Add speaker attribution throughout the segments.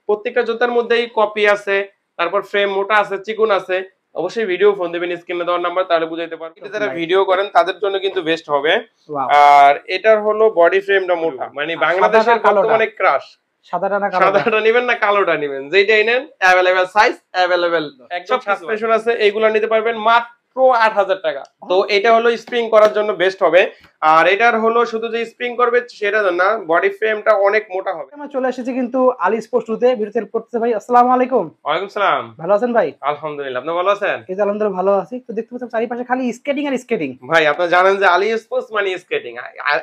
Speaker 1: প্রত্যেকটা জুতার মধ্যেই কপি আছে, তারপর ফ্রেম মোটা আছে, চিকন আছে। অবশ্যই ভিডিও ফোন দিবেন স্ক্রিনে দেওয়ার নাম্বার, তাহলে বুঝাইতে পারবো। যারা ভিডিও করেন তাদের জন্য কিন্তু বেস্ট হবে। আর এটার হলো বডি ফ্রেমটা মোটা, মানে বাংলাদেশের বর্তমানে ক্রাশ। সাদাটা নেবেন না কালোটা নেবেন, যেটাই নেন অ্যাভেলেবেল সাইজ, অ্যাভেলেবেল একদম সাসপেনশন আছে, এইগুলো নিতে পারবেন মাত্র ৮০০০ টাকা। তো এটা হলো স্প্রিং করার জন্য বেস্ট হবে। আর এটার হলো শুধু যে স্প্রিং করবে সেটা না, বডি ফ্রেমটা অনেক মোটা হবে।
Speaker 2: আমরা চলে এসেছি কিন্তু আলী স্পোর্টস টুতে ভিডিও হেল্প করতেছে ভাই। আসসালামু আলাইকুম।
Speaker 1: ওয়ালাইকুম সালাম।
Speaker 2: ভালো আছেন ভাই?
Speaker 1: আলহামদুলিল্লাহ, আপনি ভালো আছেন?
Speaker 2: এই যে আলহামদুলিল্লাহ ভালো আছি। তো দেখতে পাচ্ছেন চারিপাশে খালি স্কেটিং আর স্কেটিং।
Speaker 1: ভাই আপনি জানেন যে আলী স্পোর্টস মানে স্কেটিং, আর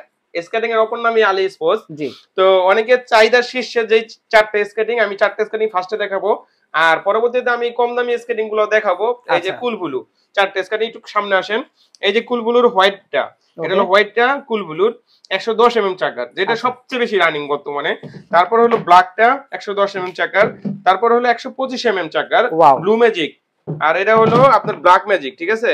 Speaker 1: স্কেটিং এর অপর নামই আলী স্পোর্টস।
Speaker 2: জি।
Speaker 1: তো অনেকের চাহিদার শীর্ষে যে চারটে স্কেটিং, আমি চারটে স্কেটিং ফার্স্টে দেখাবো, আর পরবর্তীতে আমি কম দামি স্কেটিং গুলো দেখাবো। এই যে কুল ব্লু চারটে স্কেটিং, একটু সামনে আসেন। এই যে কুল ব্লুর হোয়াইটটা, এটা হলো হোয়াইটটা কুল ব্লুর 110 mm চাকার, যেটা সবচেয়ে বেশি রানিং বর্তমানে। তারপর হলো ব্ল্যাকটা 110 mm চাকার, তারপর হলো 125 mm চাকার ব্লু ম্যাজিক, আর এটা হলো আপনার ব্ল্যাক ম্যাজিক, ঠিক আছে?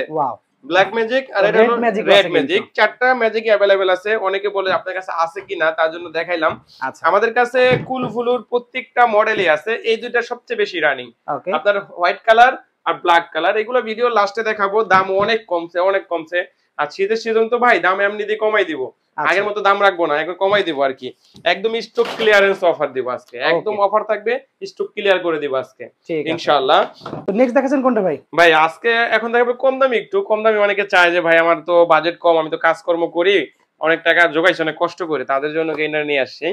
Speaker 1: ব্ল্যাক ম্যাজিক আর এটা হলো রেড ম্যাজিক। চারটা ম্যাজিক अवेलेबल আছে। অনেকে বলে আপনার কাছে আছে কিনা, তার জন্য দেখাইলাম। আমাদের কাছে কুল ব্লুর প্রত্যেকটা মডেলই আছে, এই দুইটা সবচেয়ে বেশি রানিং। আপনার হোয়াইট কালার আর ব্ল্যাক কালার, এগুলো ভিডিও লাস্টে দেখাবো। দাম অনেক কমছে, অনেক কমছে। আর শীতের সিজন তো ভাই দাম এমনিতেই কমাই দিব, আগের মতো দাম রাখবো না, একটু কমাই দিব আর কি। একদম স্টক ক্লিয়ারেন্স অফার দিব আজকে, একদম অফার থাকবে, স্টক ক্লিয়ার করে দিব আজকে ইনশাআল্লাহ।
Speaker 2: তো নেক্সট দেখাছেন কোনটা ভাই?
Speaker 1: ভাই আজকে এখন দেখাবো কম দামি, একটু কম দামি। অনেকে চায় যে ভাই আমার তো বাজেট কম, আমি তো কাজকর্ম করি, অনেক টাকা জোগাইছি, অনেক কষ্ট করে, তাদের জন্য এটা নিয়ে আসছি।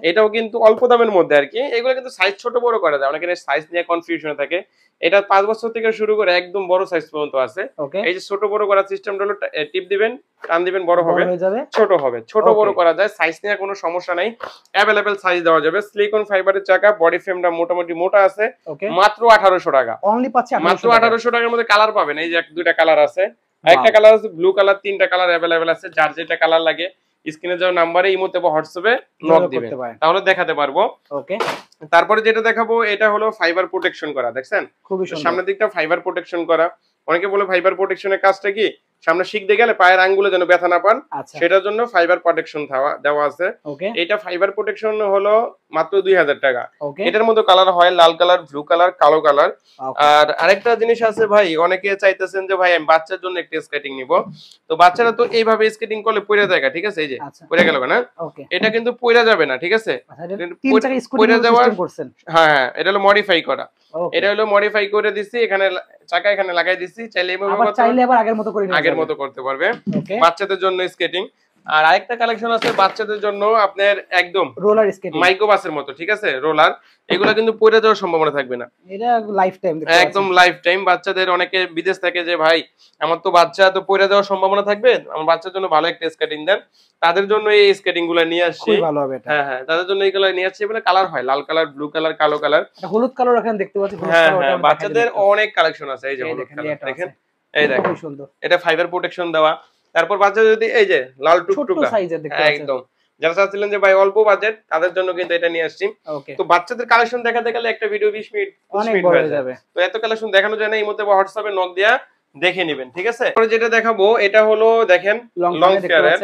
Speaker 1: এটাও কিন্তু অল্প দামের মধ্যে আর কি। এগুলো কিন্তু সাইজ ছোট বড় করা যায়, অনেকের সাইজ নিয়ে কনফিউশন থাকে। এটা 5 বছর থেকে শুরু করে একদম বড় সাইজ পর্যন্ত আছে। এই যে ছোট বড় করার সিস্টেমটা হলো টিপ দিবেন, টান দিবেন, বড় হবে, ছোট হবে, ছোট বড় করা যায়। সাইজ নিয়ে কোনো সমস্যা নাই, अवेलेबल সাইজ দেওয়া যাবে। সিলিকন ফাইবারের চাকা, বডি ফ্রেমটা মোটামুটি মোটা আছে, মাত্র 1800 টাকা।
Speaker 2: অনলি পাচ্ছি
Speaker 1: মাত্র 1800 টাকার মধ্যে কালার পাবেন। এই যে দুইটা কালার আছে, একটা কালার আছে ব্লু কালার, তিনটা কালার अवेलेबल আছে। যার যেটা কালার লাগে স্ক্রিনে যাওয়া নাম্বারে ইমোতে বা হোয়াটসঅ্যাপে নক দিবেন, তাহলে দেখাতে পারবো। ওকে। তারপরে যেটা দেখাবো এটা হলো ফাইবার প্রোটেকশন করা, দেখছেন সামনের দিকটা ফাইবার প্রোটেকশন করা। অনেকে বলে ফাইবার প্রোটেকশনের কাজটা কি, সামনে শিখতে গেলে পায়ের আঙ্গুলে যেন ব্যথা না পান, সেটার জন্য ফাইবার প্রোটেকশন দেওয়া আছে। এটা ফাইবার প্রোটেকশন হলো মাত্র 2000 টাকা। এটার মধ্যে কালার হয় লাল কালার, ব্লু কালার, কালো কালার। আর আরেকটা জিনিস আছে ভাই, অনেকে চাইতেছেন যে ভাই আমি বাচ্চার জন্য একটা স্কেটিং নিব। তো বাচ্চারা তো এইভাবে স্কেটিং করলে পড়ে যায়, ঠিক আছে? এই যে পড়ে গেল না, এটা কিন্তু পড়ে যাবে না, ঠিক আছে? পড়ে যাওয়ার, হ্যাঁ এটা হলো মডিফাই করা। এটা হলো মডিফাই করে দিছি, এখানে চাকা এখানে লাগাই দিছি, চাইলে
Speaker 2: আবার
Speaker 1: আগের মতো করতে পারবে। বাচ্চাদের জন্য স্কেটিং। আর আরেকটা কালেকশন আছে বাচ্চাদের জন্য, আপনার একদম
Speaker 2: রোলার স্কেটিং,
Speaker 1: মাইক্রোবাসের মতো, ঠিক আছে? রোলার, এগুলা কিন্তু পড়ে যাওয়ার সম্ভাবনা থাকবে না,
Speaker 2: এটা লাইফ টাইম,
Speaker 1: একদম লাইফ টাইম। বাচ্চাদের অনেকে বিদেশ থেকে যে ভাই আমার তো বাচ্চা তো পড়ে যাওয়ার সম্ভাবনা থাকবে, আমার বাচ্চার জন্য ভালো একটা স্কেটিং দেন, তাদের জন্য এই স্কেটিং গুলা নিয়ে আসছি।
Speaker 2: ভালো হবে এটা।
Speaker 1: হ্যাঁ হ্যাঁ, তাদের জন্য এইগুলা নিয়ে আসছি। বলে কালার হয় লাল কালার, ব্লু কালার, কালো কালার,
Speaker 2: হলুদ কালার এখানে দেখতে পাচ্ছি।
Speaker 1: হ্যাঁ হ্যাঁ, বাচ্চাদের অনেক কালেকশন আছে। এই যে হলুদ কালার দেখেন, এই দেখেন সুন্দর, এটা ফাইবার প্রোটেকশন দেওয়া। তারপর বাচ্চা যদি এই যে লাল টুকটুকা একদম, যারা চাচ্ছিলেন যে ভাই অল্প বাজেট, তাদের জন্য কিন্তু এটা নিয়ে আসছি। তো বাচ্চাদের কালেকশন দেখাতে গেলে একটা ভিডিও 20 মিনিট হয়ে যাবে, তো এত কালেকশন দেখানো যায় না। এই মধ্যে হোয়াটসঅ্যাপে নক দিয়া দেখে নেবেন, ঠিক আছে? যেটা দেখাবো এটা হলো দেখেন লং ফেয়ারের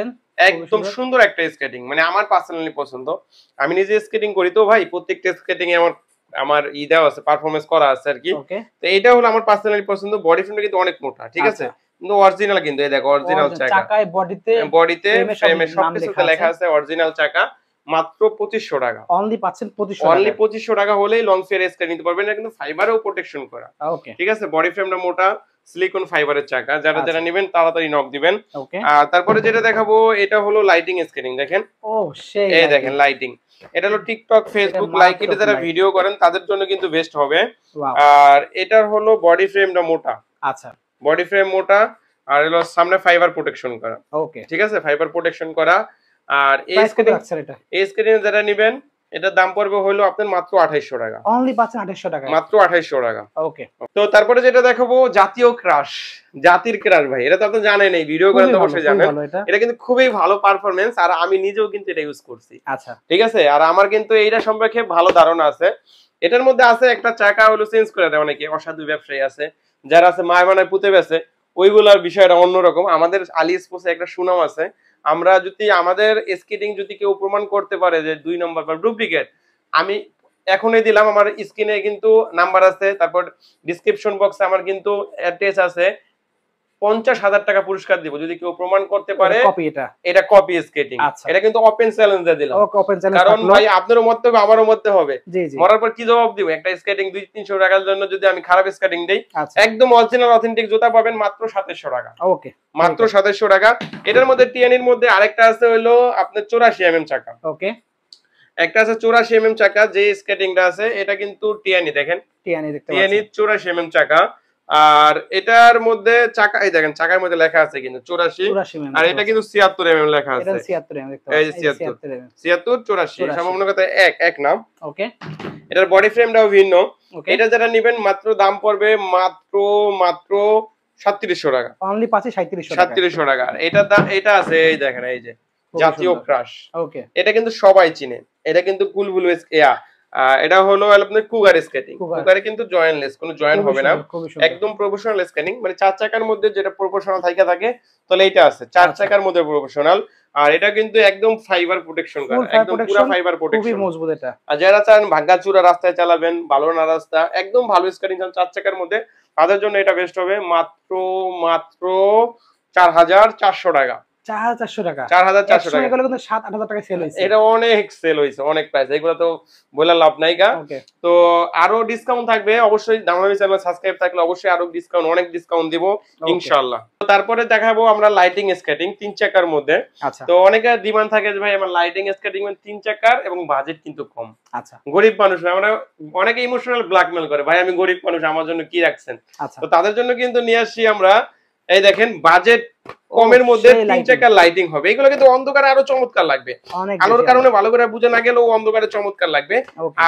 Speaker 1: একদম সুন্দর একটা স্কেটিং, মানে আমার পার্সোনালি পছন্দ। আমি নিজে স্কেটিং করি, তো ভাই প্রত্যেকটা স্কেটিং এ আমার দেওয়া আছে, পারফরমেন্স করা আছে আর কি। তো এটা হলো আমার পার্সোনালি পছন্দ। বডি ফ্রেমটা কিন্তু অনেক মোটা, ঠিক আছে? কিন্তু অরিজিনাল, কিন্তু এই দেখো অরিজিনাল চাকা,
Speaker 2: চাকায় বডিতে
Speaker 1: ফ্রেমে সবকিছুতে লেখা আছে অরিজিনাল চাকা। মাত্র 2500 টাকা
Speaker 2: অনলি পাচ্ছেন। 2500
Speaker 1: অনলি 2500 টাকা হলেই লং ফেয়ার স্কেট নিতে পারবেন। এটা কিন্তু ফাইবারেও প্রোটেকশন করা, ঠিক আছে? বডি ফ্রেমটা মোটা, সিলিকন ফাইবারের চাকা। যারা যারা নেবেন তাড়াতাড়ি নক দিবেন। আর তারপরে যেটা দেখাবো এটা হলো লাইটিং স্কেটিং, দেখেন এই দেখেন লাইটিং। এটা হলো টিকটক, ফেসবুক, লাইক, এটা যারা ভিডিও করেন তাদের জন্য কিন্তু বেস্ট হবে। আর এটার হলো বডি ফ্রেমটা মোটা, আচ্ছা বডি ফ্রেম মোটা, আর হলো সামনে ফাইবার প্রোটেকশন করা, ওকে ঠিক আছে? ফাইবার প্রোটেকশন করা। আর এই স্কেটিং যারা নেবেন এটার দাম পড়বে হলো আপনার মাত্র 2800 টাকা।
Speaker 2: অনলি পাচ্ছেন 2800 টাকা,
Speaker 1: মাত্র 2800 টাকা। ওকে। তো তারপরে যেটা দেখাবো জাতীয় ক্রাশ, জাতির ক্রাশ ভাই, এটা তো আপনি জানেন, এই ভিডিও করেন তো অবশ্যই জানেন। এটা কিন্তু খুবই ভালো পারফরম্যান্স, আর আমি নিজেও কিন্তু এটা ইউজ করছি, আচ্ছা ঠিক আছে? আর আমার কিন্তু এইটা সম্পর্কে ভালো ধারণা আছে। এটার মধ্যে আছে একটা চাকা হলো চেঞ্জ করে দেয় অনেকে, অসাধু ব্যবসায়ী আছে যারা আছে মায় বানায় পুঁতে বেছে, ওইগুলার বিষয়টা অন্যরকম। আমাদের আলী স্পোর্টসে একটা সুনাম আছে, আমরা যদি আমাদের স্কেটিং যদি কেউ প্রমাণ করতে পারে যে 2 নম্বর বা ডুপ্লিকেট, আমি এখনই দিলাম, আমার স্ক্রিনে কিন্তু নাম্বার আছে, তারপর ডেসক্রিপশন বক্সে আমার কিন্তু অ্যাড্রেস আছে। 50,000 টাকা পুরস্কার দিব যদি কেউ প্রমাণ করতে পারে এটা কপি স্কেটিং। এটা কিন্তু ওপেন চ্যালেঞ্জ দিয়ে দিলাম, কারণ ভাই আপনারও মধ্যে হবে আমারও মধ্যে হবে। মরার পর কি জবাব দিব? একটা স্কেটিং 200-300 টাকার জন্য যদি আমি খারাপ স্কেটিং দেই, একদম অরিজিনাল অথেন্টিক জুতা পাবেন মাত্র 2700 টাকা। ওকে, মাত্র 2700 টাকা। এটার মধ্যে টিএনির মধ্যে আরেকটা আছে হলো আপনার 84 mm চাকা। ওকে, একটা আছে 84 mm চাকা, যে স্কেটিংটা আছে এটা কিন্তু টিএনি, দেখেন টিএনি 84 mm চাকা। আর এটার মধ্যে চাকা, এই দেখেন চাকার মধ্যে লেখা আছে কিন্তু 84, আর এটা কিন্তু 76 mm লেখা আছে। এটা 76 mm দেখতে পাচ্ছেন, এই যে 76 84 সম্পূর্ণ কথা এক নাম। ওকে, এটার বডি ফ্রেমটাও ভিন্ন। এটা যেটা নেবেন মাত্র দাম পড়বে মাত্র 3700 টাকা, অনলি 3700 টাকা। এটার দাম এটা আছে, এই দেখেন এই যে জাতীয় ক্রাশ। ওকে, এটা কিন্তু সবাই চিনে, এটা কিন্তু কুলবুলু এটা হলো আপনার কুগার স্কেটিং। কুগারে কিন্তু জয়েন্টলেস, কোনো জয়েন্ট হবে না, একদম প্রফেশনাল স্কেটিং, মানে 4 চাকার মধ্যে যেটা প্রফেশনাল থাকে তাহলে এটা আছে 4 চাকার মধ্যে প্রফেশনাল। আর এটা কিন্তু একদম ফাইবার প্রোটেকশন করে, একদম পুরো ফাইবার প্রোটেকশন, খুবই মজবুত এটা। আর যারা চান ভাঙাচুরা রাস্তায় চালাবেন, ভালো না রাস্তা, একদম ভালো স্কেটিং চান 4 চাকার মধ্যে, তাদের জন্য এটা বেস্ট হবে। মাত্র 4400 টাকা, 4400 টাকা, 4400 টাকা। এগুলো কিন্তু 7-8000 টাকা সেল হইছে, এটা অনেক সেল হইছে, অনেক প্রাইস, এগুলো তো বলা লাভ নাই গা। তো আরো ডিসকাউন্ট থাকবে অবশ্যই, দামামি চ্যানেল সাবস্ক্রাইব থাকলে অবশ্যই আরো ডিসকাউন্ট, অনেক ডিসকাউন্ট দিব ইনশাআল্লাহ। তারপরে দেখাবো আমরা লাইটিং স্কেটিং 3 চাকার মধ্যে। তো অনেকের ডিমান্ড থাকে যে ভাই আমার লাইটিং স্কেটিং 3 চাকার এবং বাজেট কিন্তু কম। আচ্ছা, গরিব মানুষ, আমরা অনেকে ইমোশনাল ব্ল্যাকমেল করে, ভাই আমি গরিব মানুষ আমার জন্য কি রাখছেন। তো তাদের জন্য কিন্তু নিয়ে আসি আমরা, এই দেখেন বাজেট কমের মধ্যে 3 চাকার লাইটিং হবে। এগুলো কিন্তু অন্ধকারে আরো চমৎকার লাগবে, আলোর কারণে ভালো করে বুঝে না গেলেও অন্ধকারে চমৎকার লাগবে।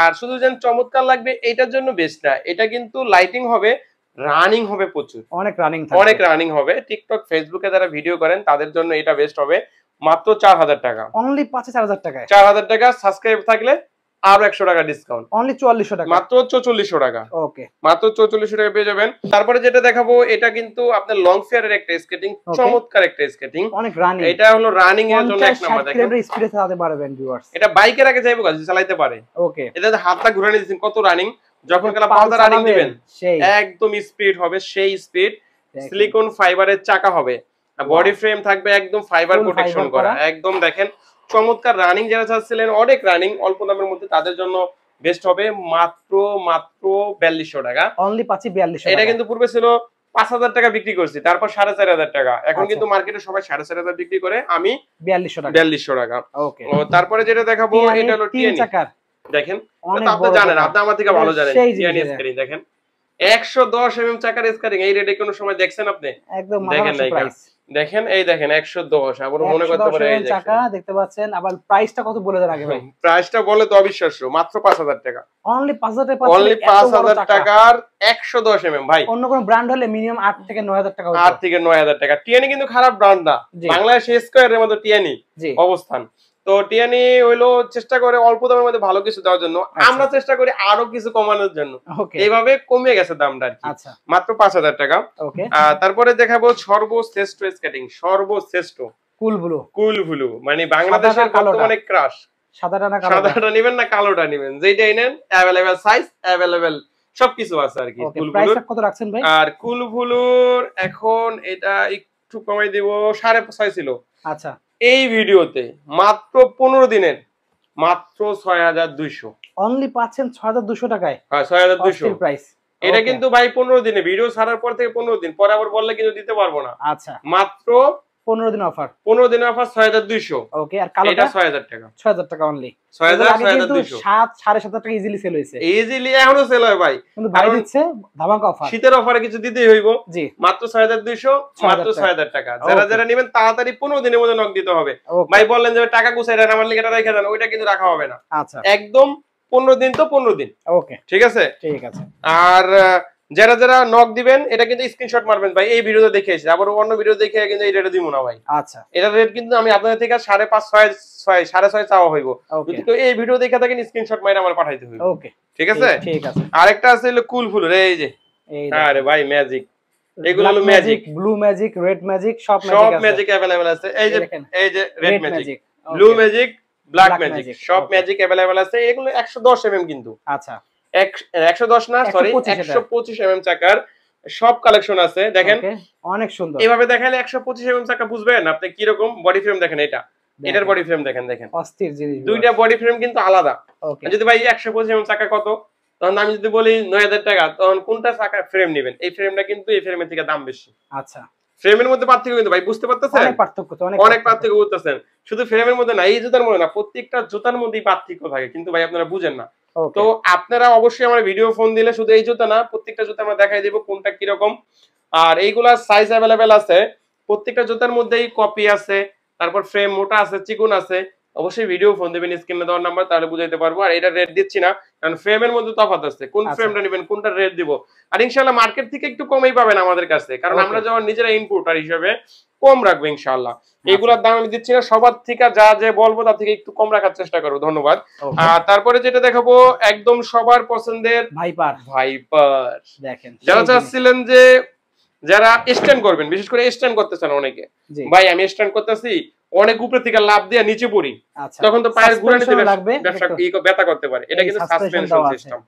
Speaker 1: আর শুধু যেন চমৎকার লাগবে এটার জন্য বেস্ট না, এটা কিন্তু লাইটিং হবে, রানিং হবে প্রচুর, অনেক রানিং হবে। টিকটক ফেসবুকে যারা ভিডিও করেন তাদের জন্য এটা বেস্ট হবে। মাত্র 4000 টাকা, অনলি 4000 টাকা, 4000 টাকা। সাবস্ক্রাইব থাকলে আরো 100 টাকা ডিসকাউন্ট, অনলি 4400 টাকা, মাত্র 4400 টাকা। ওকে, মাত্র 4400 টাকা পেয়ে যাবেন। তারপরে যেটা দেখাবো এটা কিন্তু আপনার লং ফেয়ারের একটা স্কেটিং, চমৎকার একটা স্কেটিং, অনেক রানিং। এটা হলো রানিং এর জন্য এক নাম্বার। দেখেন স্পিডে চালাতে পারবেন ভিউয়ার্স, এটা বাইকের আগে যাইবো কাজ চালাতে পারে। ওকে, এটা হাতটা ঘুরানো দিবেন, কত রানিং, যখন কালা পালটা রানিং দিবেন একদম স্পিড হবে, সেই স্পিড। সিলিকন ফাইবারের চাকা হবে, বডি ফ্রেম থাকবে একদম ফাইবার প্রোটেকশন করা, একদম দেখেন চমৎকার রানিং। যারা চাচ্ছিলেন অনেক রানিং অল্প দামের মধ্যে তাদের জন্য বেস্ট হবে। মাত্র 4200 টাকা, অনলি 4200 টাকা। এটা কিন্তু পূর্বে ছিল 5000 টাকা বিক্রি করছি, তারপর 4500 টাকা। এখন কিন্তু মার্কেটে সবাই 4500 বিক্রি করে, আমি 4200 টাকা। ওকে, তারপরে যেটা দেখাবো এটা হলো টিএনি চাকার। দেখেন আপনি জানেন, আপনি আমার থেকে ভালো জানেন টিএনি স্কেটিং। দেখেন 110 mm চাকার স্কেটিং, এই রেটে কোনো সময় দেখছেন আপনি? একদম দেখেন নাই, দেখেন এই দেখেন 110। আবার মনে করতে পারে এই চাকা দেখতে পাচ্ছেন। আবার প্রাইসটা কত বলে দেন আগে ভাই? প্রাইসটা বলে তো অবিশ্বাস্য, মাত্র 5000 টাকা, অনলি 5000 টাকা, অনলি 5000 টাকার 110 mm ভাই। অন্য কোন ব্র্যান্ড হলে মিনিমাম 8 থেকে 9000 টাকা হতো, 8 থেকে 9000 টাকা। টিএনি কিন্তু খারাপ ব্র্যান্ড না, বাংলাদেশে স্কয়ারের মধ্যে টিএনি অবস্থান। তো টিএনি হইলো চেষ্টা করে অল্প দামের মধ্যে ভালো কিছু দেওয়ার জন্য, আমরা চেষ্টা করি আরো কিছু কমানোর জন্য, এইভাবে কমে গেছে দামটা আর কি। মাত্র 5000 টাকা। তারপরে দেখাবো সর্বশ্রেষ্ঠ স্কেটিং, সর্বশ্রেষ্ঠ কুলবুলু, মানে বাংলাদেশের বর্তমানে ক্রাশ। সাদাটা নেবেন না কালোটা নেবেন, যেটাই নেন अवेलेबल সাইজ, अवेलेबल সবকিছু আছে আর কি কুলবুলুর। কত রাখছেন ভাই? আর কুলবুলুর এখন এটা একটু কমাই দিব, 5.5 ছিল। আচ্ছা, এই ভিডিওতে মাত্র 15 দিনের মাত্র 6200, অনলি পাচ্ছেন 6200 টাকায়। হ্যাঁ 6200 প্রাইস। এটা কিন্তু ভাই 15 দিনে, ভিডিও ছাড়ার পর থেকে 15 দিন পরে আবার বললে কিন্তু দিতে পারবো না। আচ্ছা, মাত্র 15 দিন অফার, 15 দিনের অফার 6200। ওকে, আর কালোটা এটা 6000 টাকা, 6000 টাকা অনলি। 6200 7.5 টাকা ইজিলি সেল হইছে, ইজিলি এখনো সেল হয় ভাই, কিন্তু ভাই দিচ্ছে ধামাকা অফার, শীতের অফারে কিছু দিতেই হইব। জি, মাত্র 6200, মাত্র 6000 টাকা। যারা নেবেন তাড়াতাড়ি 15 দিনের মধ্যে নক দিতে হবে। ভাই বললেন যে টাকা গুছাই দেন, আমার লিখে রেখে দেন, ওইটা কিন্তু রাখা হবে না। আচ্ছা, একদম 15 দিন তো 15 দিন। ওকে, ঠিক আছে, ঠিক আছে। আর যারা নক দিবেন এটা কিন্তু স্ক্রিনশট মারবেন ভাই, এই ভিডিওতে দেখে এসে আবার অন্য ভিডিও দেখে কিন্তু এই রেটে দিব না ভাই। আচ্ছা, এটা রেট কিন্তু আমি আপনাদের থেকে 5.5 6.5 চাওয়া হইব, যদি তো এই ভিডিও দেখে থাকেন স্ক্রিনশট মাইরা আমার পাঠাইতে হইব। ওকে, ঠিক আছে, ঠিক আছে। আরেকটা আছে হলো কুলফুল, এই যে আরে ভাই ম্যাজিক, এগুলো হলো magic, blue magic, red magic, সব ম্যাজিক अवेलेबल আছে। এই যে red magic, blue magic, black magic সব ম্যাজিক अवेलेबल আছে। এগুলো 110 mm কিন্তু।
Speaker 2: আচ্ছা
Speaker 1: 110 না সরি 125 mm চাকার সব কালেকশন আছে দেখেন।
Speaker 2: অনেক সুন্দর।
Speaker 1: এভাবে দেখালে 125 mm চাকা বুঝবেন আপনি কি রকম বডি ফ্রেম দেখেন এটা। এটার বডি ফ্রেম দেখেন
Speaker 2: অস্থির জিনিস।
Speaker 1: দুইটা বডি ফ্রেম কিন্তু আলাদা। যদি ভাই 125 mm চাকা কত, তখন আমি যদি বলি 9000 টাকা, তখন কোনটা চাকা ফ্রেম নেবেন? এই ফ্রেমটা কিন্তু এই ফ্রেমের থেকে দাম বেশি।
Speaker 2: আচ্ছা
Speaker 1: ফ্রেমের মধ্যে পার্থক্য কিন্তু ভাই বুঝতে পারতেছেন? অনেক পার্থক্য বুঝতেছেন। শুধু ফ্রেমের মধ্যে না, এই জুতার মধ্যে না, প্রত্যেকটা জুতার মধ্যেই পার্থক্য থাকে, কিন্তু ভাই আপনারা বুঝেন না। তো আপনারা অবশ্যই আমার ভিডিও ফোন দিলে শুধু এই জুতা না, প্রত্যেকটা জুতা আমরা দেখাই দিব কোনটা কি রকম। আর এইগুলা সাইজ अवेलेबल আছে, প্রত্যেকটা জুতার মধ্যেই কপি আছে, তারপর ফ্রেম মোটা আছে, চিকন আছে। অবশ্যই ভিডিও ফোন দিবেন স্ক্রিনে দেওয়ার নাম্বার, তাহলে বুঝাইতে পারবো। আর এটা রেট দিচ্ছি না, কারণ ফ্রেমের মধ্যে তফাৎ আছে, কোন ফ্রেমটা নেবেন কোনটা রেট দিব। আর ইনশাআল্লাহ মার্কেট থেকে একটু কমই পাবেন আমাদের কাছে, কারণ আমরা যখন নিজেরা ইম্পোর্টার হিসেবে কম রাখবো ইনশাআল্লাহ। এইগুলোর দাম আমি দিচ্ছি না, সবার থেকে যা যে বলবো তার থেকে একটু কম রাখার চেষ্টা করব। ধন্যবাদ। আর তারপরে যেটা দেখাবো একদম সবার পছন্দের ভাইপার দেখেন। যারা চাচ্ছিলেন যে যারা স্ট্যান্ড করবেন, বিশেষ করে স্ট্যান্ড করতে চান অনেকে, ভাই আমি স্ট্যান্ড করতেছি অনেক উপরে থেকে লাভ দিয়ে নিচে পড়ি, তখন তো পায়ের ঘোরা নিতে ব্যথা করতে পারে। এটা কিন্তু সাসপেনশন সিস্টেম।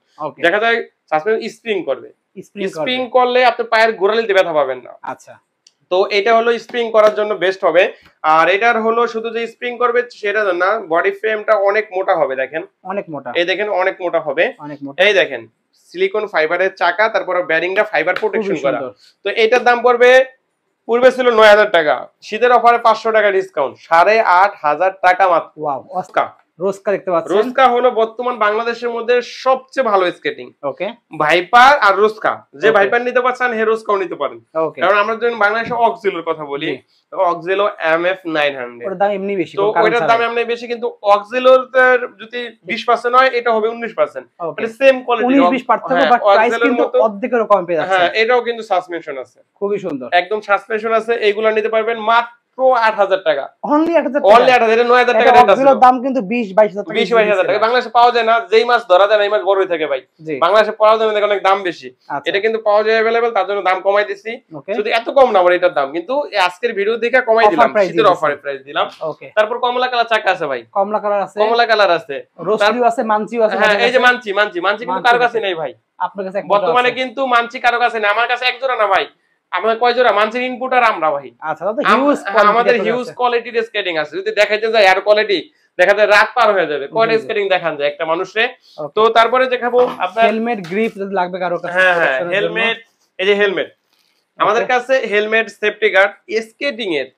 Speaker 1: দেখা যায় সাসপেনশন স্প্রিং করবে, স্প্রিং করলে আপনি পায়ের ঘোরা নিতে ব্যথা পাবেন না। আচ্ছা, তো এটা হলো স্প্রিং করার জন্য বেস্ট হবে। আর এটার হলো শুধু যে স্প্রিং করবে সেটা না, বডি ফ্রেমটা অনেক মোটা হবে। দেখেন অনেক মোটা, এই দেখেন অনেক মোটা হবে। এই দেখেন সিলিকন ফাইবারের চাকা, তারপর বেয়ারিংটা ফাইবার প্রোটেকশন করা। তো এটার দাম পড়বে, পূর্বে ছিল 9000 টাকা, শীতের অফারে 500 টাকা ডিসকাউন্ট, 8500 টাকা মাত্র। ওয়াও, রোস্কা দেখতে পাচ্ছেন। রোস্কা হলো বর্তমান বাংলাদেশের মধ্যে সবচেয়ে ভালো স্কেটিং। ওকে, ভাইপার আর রোস্কা, যে ভাইপার নিতে পারছেন হে রোস্কাও নিতে পারেন। কারণ আমরা যখন বাংলাদেশে অক্সিলোর কথা বলি, অক্সিলো MF 900 ওর দাম এমনি বেশি, তো ওটার দাম এমনি বেশি, কিন্তু অক্সিলোর যদি 20% হয় এটা হবে 19%, মানে সেম কোয়ালিটি 19-20 পার্থক্য, বাট প্রাইস কিন্তু অর্ধেকেরও কম পেয়ে যাচ্ছে। হ্যাঁ, এটাও কিন্তু সাসপেনশন আছে, খুবই সুন্দর, একদম সাসপেনশন আছে। এইগুলা নিতে পারবেন মাত্র 8000 টাকা, অনলি 8000 টাকা, অনলি 8000। 9000 টাকা রেট আছে, দাম কিন্তু 20-22000 টাকা, 20-22000 টাকা। বাংলাদেশে পাওয়া যায় না, যেই মাছ ধরা যায় না এই মাছ বড়ই থাকে ভাই। বাংলাদেশে পাওয়া যায় না, দেখো অনেক দাম বেশি। এটা কিন্তু পাওয়া যায় अवेलेबल, তার জন্য দাম কমাই দিছি। শুধু এত কম না আমার এটার দাম, কিন্তু আজকের ভিডিও দেখে কমাই দিলাম, শীতের অফারে প্রাইস দিলাম। তারপর কমলা কালার চাকা আছে ভাই, কমলা কালার আছে, কমলা কালার আছে, রোস্টিও আছে, মানচিও আছে। হ্যাঁ, এই যে মানচি কিন্তু কারো কাছে নেই ভাই, আপনার কাছে বর্তমানে কিন্তু মানচি কারো কাছে নেই। আমার কাছে এক জোড়া না ভাই, আমাদের কয় জোড়া মানচির ইনপুটার আমরা ভাই। আচ্ছা, তো হিউজ আমাদের হিউজ কোয়ালিটির স্কেটিং আছে, যদি দেখাইতে যায় এর কোয়ালিটি দেখা যায় রাত পার হয়ে যাবে, কোয়ালিটি স্কেটিং দেখান যায় একটা মানুষে। তো তারপরে দেখাবো আপনার হেলমেট গ্রিপ যদি লাগবে কারো কাছে। হ্যাঁ হ্যাঁ, হেলমেট, এই যে হেলমেট আমাদের কাছে, হেলমেট, সেফটি গার্ড, স্কেটিং এর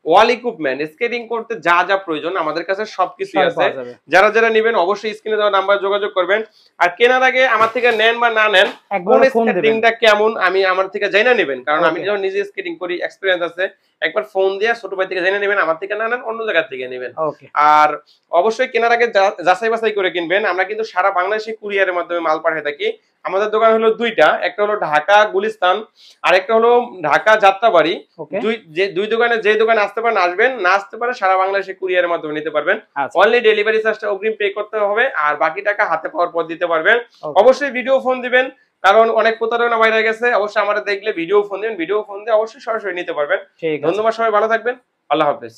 Speaker 1: ওয়াল ইকুইপমেন্ট, স্কেটিং করতে যা যা প্রয়োজন আমাদের কাছে সবকিছু আছে। যারা যারা নেবেন অবশ্যই স্ক্রিনে দেওয়া নাম্বার যোগাযোগ করবেন। আর কেনার আগে আমার থেকে নেন বা না নেন, কোন স্কেটিংটা কেমন আমি আমার থেকে জেনে নেবেন, কারণ আমি যখন নিজে স্কেটিং করি এক্সপেরিয়েন্স আছে। একবার ফোন দিয়ে ছোট ভাই থেকে জেনে নেবেন, আমার থেকে না নেন অন্য জায়গা থেকে নেবেন। আর অবশ্যই কেনার আগে যাচাই বাছাই করে কিনবেন। আমরা কিন্তু সারা বাংলাদেশে কুরিয়ারের মাধ্যমে মাল পাঠিয়ে থাকি। আমাদের দোকান হলো দুইটা, একটা হলো ঢাকা গুলিস্তান, আর একটা হলো ঢাকা যাত্রাবাড়ি। দুই দোকানে যে দোকানে আসতে পারেন আসবেন, না আসতে পারে সারা বাংলাদেশে কুরিয়ারের মাধ্যমে নিতে পারবেন। অনলি ডেলিভারি চার্জটা অগ্রিম পে করতে হবে, আর বাকি টাকা হাতে পাওয়ার পর দিতে পারবেন। অবশ্যই ভিডিও ফোন দিবেন, কারণ অনেক প্রতারণা বাইরে গেছে। অবশ্যই আমাদের দেখলে ভিডিও ফোন দিবেন, ভিডিও ফোন দিয়ে অবশ্যই সরাসরি নিতে পারবেন। ধন্যবাদ, সবাই ভালো থাকবেন, আল্লাহ হাফেজ।